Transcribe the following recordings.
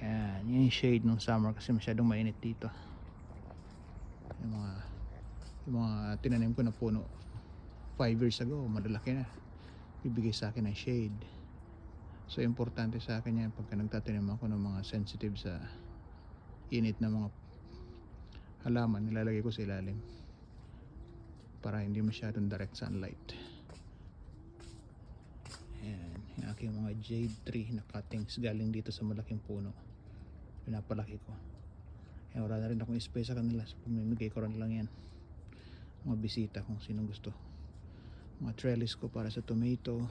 Yan, yun yung shade nung summer kasi masyadong mainit dito. Yung mga, yung mga tinanim ko na puno 5 years ago, malalaki na. Bibigay sa akin ng shade. So importante sa akin yan pagka nagtatanim ako ng mga sensitive sa init na mga halaman, nilalagay ko sa ilalim para hindi masyadong direct sunlight. Ayan, yung aking mga jade tree na cuttings galing dito sa malaking puno, pinapalaki ko. Ayan, wala na rin akong space sa kanila, so pumimigay ko rin lang yan mga bisita kung sinong gusto. Mga trellis ko para sa tomato.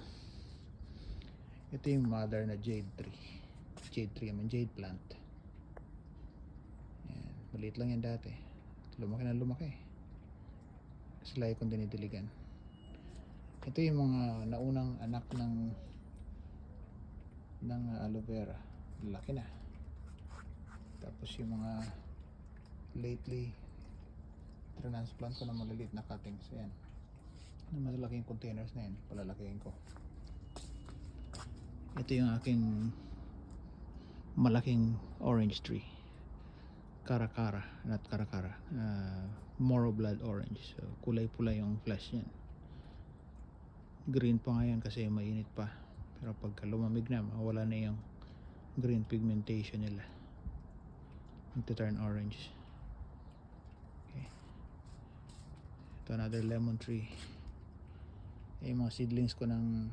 Ito yung mother na jade tree. I mean jade plant. Ayan, maliit lang yan dati, lumaki na lumaki kasi lagi kong dinidiligan. Ito yung mga naunang anak ng aloe vera, laki na. Tapos yung mga lately transplant ko na maliliit na cuttings, ayan, na malalaking containers na yan, palalakihin ko. Ito yung aking malaking orange tree, Caracara, not Caracara, Moro blood orange. So kulay pula yung flesh yan. Green pa ngayon kasi mainit pa, pero pagka lumamig na mawala na yung green pigmentation nila, magta-turn orange. Okay. Ito another lemon tree. Yung mga seedlings ko ng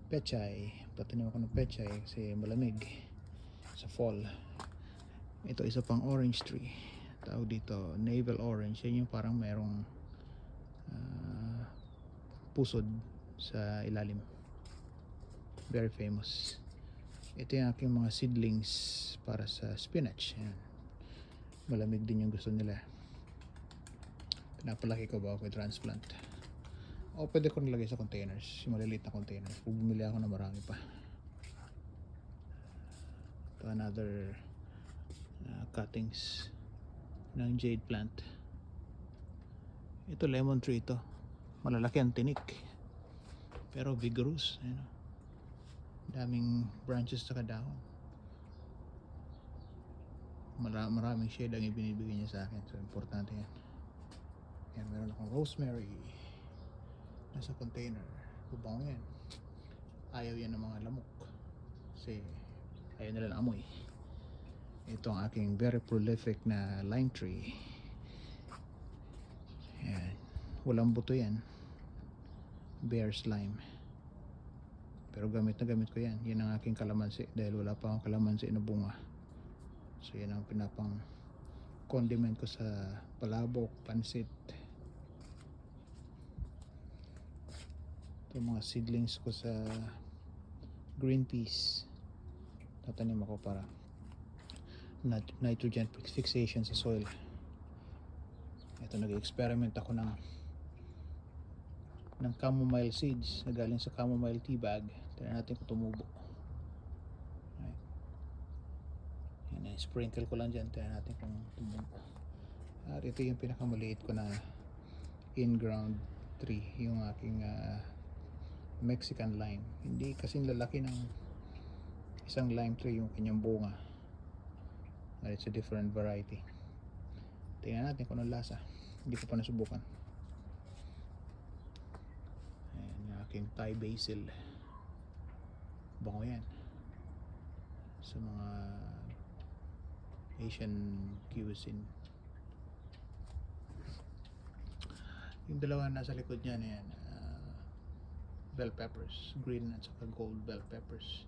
pechay, tatanim ako ng pechay kasi malamig sa fall. Ito isa pang orange tree, tawag dito navel orange. Yan yung parang merong pusod sa ilalim, very famous. Ito yung aking mga seedlings para sa spinach. Ayan, malamig din yung gusto nila, pinapalaki ko bago ko transplant. O pwede ko nilagay sa containers, yung maliliit na containers, bumili ako na marami pa. Ito another cuttings ng jade plant. Ito lemon tree, ito malalaki ang tinik pero vigorous. Ayan, daming branches sa kadahon, maraming shade ang ibinibigay niya sa akin, so importante yan. Ayan, meron akong rosemary nasa container, bubango yan. Ayaw yan ng mga lamok kasi ayaw nila ng amoy. Ito ang aking very prolific na lime tree. Ayan, walang buto yan, bare slime, pero gamit na gamit ko yan. Yan ang aking kalamansi dahil wala pa akong kalamansi na bunga, so yan ang pinapang condiment ko sa palabok, pansit. Ito mga seedlings ko sa green peas, tatanim ako para nitrogen fixation sa soil. Ito, nag-experiment ako ng chamomile seeds na galing sa chamomile tea bag. Tignan natin kung tumubo. Yan, sprinkle ko lang dyan, tignan natin kung tumubo. At ito yung pinakamaliit ko na in-ground tree, yung aking Mexican lime. Hindi kasing lalaki ng isang lime tree yung kanyang bunga, but it's a different variety. Tingnan natin kung anong lasa, hindi ko pa nasubukan. Ayan, yung aking Thai basil, bango yan sa mga Asian cuisine. Yung dalawa nasa likod niya na yan, bell peppers, green at saka gold bell peppers.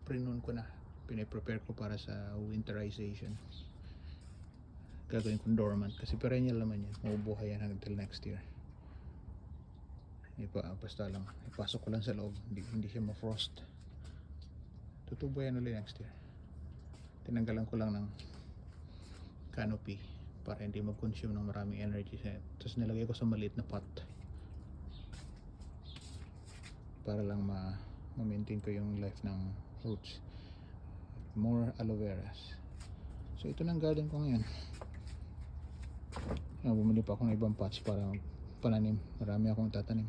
Prinun ko na, piniprepare ko para sa winterization. Gagawin kong dormant kasi perennial naman yan, mabubuhay yan until next year. Basta lang ipasok ko lang sa loob, hindi siya ma-frost. Tutubo yan ulit next year. Tinanggalan ko lang ng canopy para hindi mag-consume ng maraming energy. Tapos nilagay ko sa maliit na pot para lang ma-maintain ko yung life ng roots. More aloe veras. So ito lang garden ko ngayon. Bumili pa ako ng ibang pots para pananim, marami akong tatanim.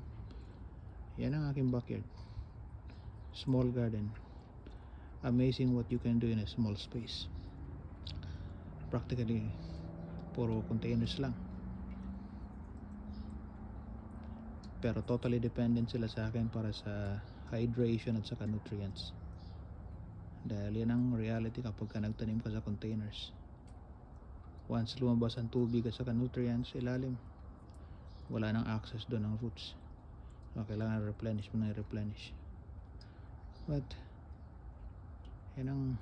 Yan ang aking backyard, small garden. amazing what you can do in a small space. Practically puro containers lang, pero totally dependent sila sa akin para sa hydration at saka nutrients, dahil yan ang reality kapag ka nagtanim ka sa containers. Once lumabas ang tubig at saka nutrients ilalim, wala nang access doon ng roots, so kailangan replenish mo na replenish. But yan ang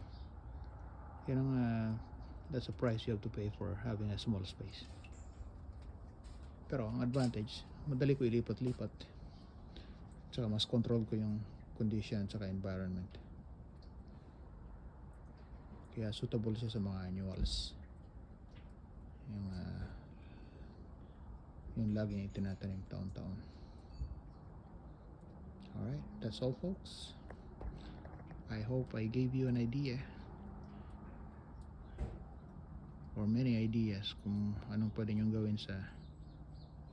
that's a price you have to pay for having a small space. Pero ang advantage, madali ko ilipat-lipat, tsaka mas control ko yung condition tsaka environment, kaya suitable siya sa mga annuals, yung laging itinatanim taon-taon. Alright, that's all folks. I hope I gave you an idea or many ideas kung anong pwede nyong gawin sa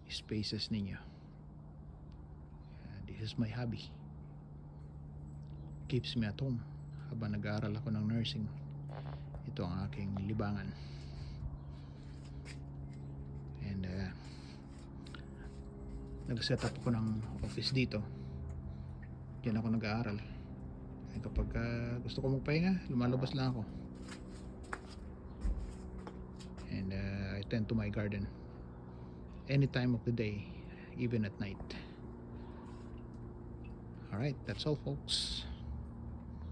spaces ninyo. This is my hobby, keeps me at home habang nag-aaral ako ng nursing. Ito ang aking libangan, and nag-set up ako ng office dito. Diyan ako nag-aaral, and kapag gusto ko magpahinga, lumalabas lang ako, and I tend to my garden any time of the day, even at night. Alright, that's all folks.